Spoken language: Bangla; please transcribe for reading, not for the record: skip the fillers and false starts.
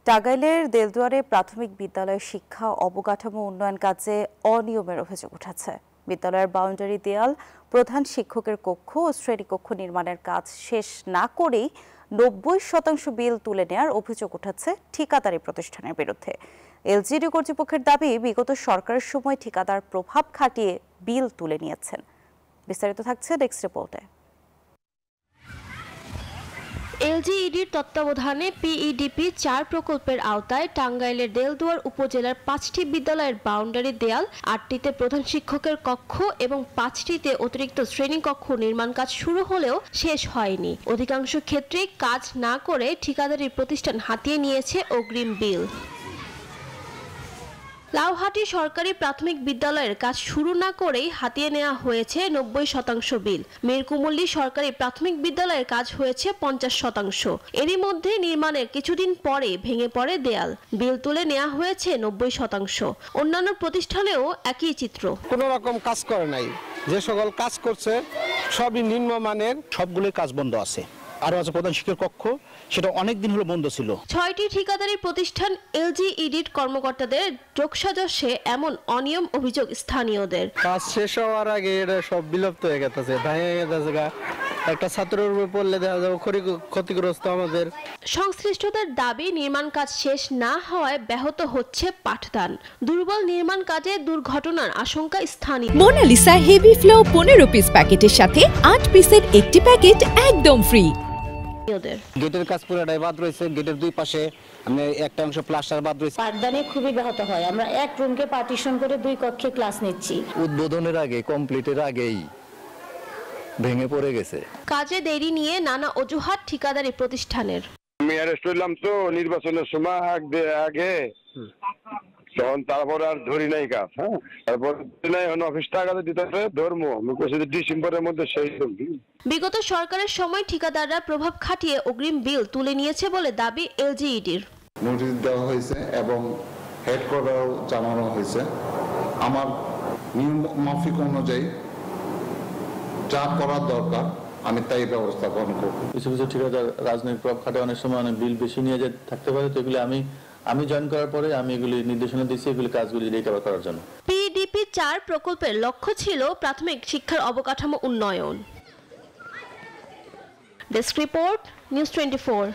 টাঙ্গাইলের দেলদুয়ারে প্রাথমিক বিদ্যালয়ের শিক্ষা অবকাঠামো উন্নয়ন কাজে অনিয়মের অভিযোগ উঠেছে। বিদ্যালয়ের বাউন্ডারি দেয়াল, প্রধান শিক্ষকের কক্ষ ও শ্রেণীকক্ষ নির্মাণের কাজ শেষ না করেই ৯০% বিল তুলে নেওয়ার অভিযোগ উঠেছে ঠিকাদারি প্রতিষ্ঠানের বিরুদ্ধে। এলজিইডি কর্তৃপক্ষের দাবি, বিগত সরকারের সময় ঠিকাদার প্রভাব খাটিয়ে বিল তুলে নিয়েছেন। বিস্তারিত থাকছে ডেস্ক রিপোর্টে। এলজিইডির তত্ত্বাবধানে পিইডিপি ৪ প্রকল্পের আওতায় টাঙ্গাইলের দেলদুয়ার উপজেলার ৫টি বিদ্যালয়ের বাউন্ডারি দেয়াল, ৮টিতে প্রধান শিক্ষকের কক্ষ এবং 5টিতে অতিরিক্ত শ্রেণীকক্ষ নির্মাণ কাজ শুরু হলেও শেষ হয়নি। অধিকাংশ ক্ষেত্রেই কাজ না করে ঠিকাদারি প্রতিষ্ঠান হাতিয়ে নিয়েছে অগ্রিম বিল। লাউহাটি সরকারি প্রাথমিক বিদ্যালয়ের কাজ শুরু না করেই হাতিয়ে নেওয়া হয়েছে ৯০% বিল। মীরকুমুল্লী সরকারি প্রাথমিক বিদ্যালয়ের কাজ হয়েছে ৫০%। এরই মধ্যে নির্মাণের কিছুদিন পরে ভেঙে পড়ে দেয়াল, বিল তুলে নেওয়া হয়েছে ৯০%। অন্যান্য প্রতিষ্ঠানেও একই চিত্র। কোনো রকম কাজ করে নাই, যে সকল কাজ করছে সবই নিম্নমানের, সবগুলোই কাজ বন্ধ আছে। আর আছে প্রধান শিক্ষকের কক্ষ, সেটা অনেক দিন হলো বন্ধ ছিল। ৬টি ঠিকাদারি প্রতিষ্ঠান এলজিইডির কর্মকর্তাদের যোগসাজশে এমন অনিয়ম অভিযোগ স্থানীয়দের। কাজ শেষ হওয়ার আগে এটা সব বিলুপ্ত হয়ে গেছে, ভেঙে গেছে। একটা ছাত্রের উপর পড়লে দেখা যাবে ক্ষতিগ্রস্ত আমাদের। সংশ্লিষ্টদের দাবি, নির্মাণ কাজ শেষ না হওয়ায় ব্যাহত হচ্ছে পাঠদান। দুর্বল নির্মাণ কাজে দুর্ঘটনার আশঙ্কা স্থানীয়। মোনালিসা হেভি ফ্লো 15 পিস প্যাকেটের সাথে 8 পিসের একটি প্যাকেট একদম ফ্রি। গেটের কাজ পুরোটাই বাদ রয়েছে, গেটের দুই পাশে একটা অংশ প্লাস্টার বাদ রয়েছে। পাঠদানে খুবই ব্যাহত হয়। আমরা এক রুমকে পার্টিশন করে 2 কক্ষে ক্লাস নিচ্ছি। উদ্বোধনের আগে, কমপ্লিটের আগেই ভেঙে পড়ে গেছে। কাজে দেরি নিয়ে নানা অজুহাত ঠিকাদারি প্রতিষ্ঠানের। আমি অ্যারেস্ট হইলাম তো নির্বাচনের সময় আগে, তখন তারপর আর ধরি নাই কাজ। তারপর অফিস টাকা দিতে হবে, ধর্ম ডিসেম্বরের মধ্যে শেষ করবি। বিগত সরকারের সময় ঠিকাদাররা প্রভাব খাটিয়ে অগ্রিম বিল তুলে নিয়েছে বলে দাবি এলজিইডির। নোটিশ দেওয়া হয়েছে এবং হেডকোয়ার্টারও জানানো হয়েছে। আমার নিয়ম মাফিক অনুযায়ী যা করার দরকার আমি তাই ব্যবস্থা গ্রহণ করব। কিছু কিছু ঠিকাদার রাজনৈতিক প্রভাব খাটে, অনেক সময় অনেক বিল বেশি নিয়ে যে থাকতে পারে, তো এগুলি আমি জয়েন করার পরে আমি এগুলি নির্দেশনা দিচ্ছি এগুলি কাজগুলি রিকভার করার জন্য। পিডিপি ৪ প্রকল্পের লক্ষ্য ছিল প্রাথমিক শিক্ষার অবকাঠামো উন্নয়ন। Desk report, news 24।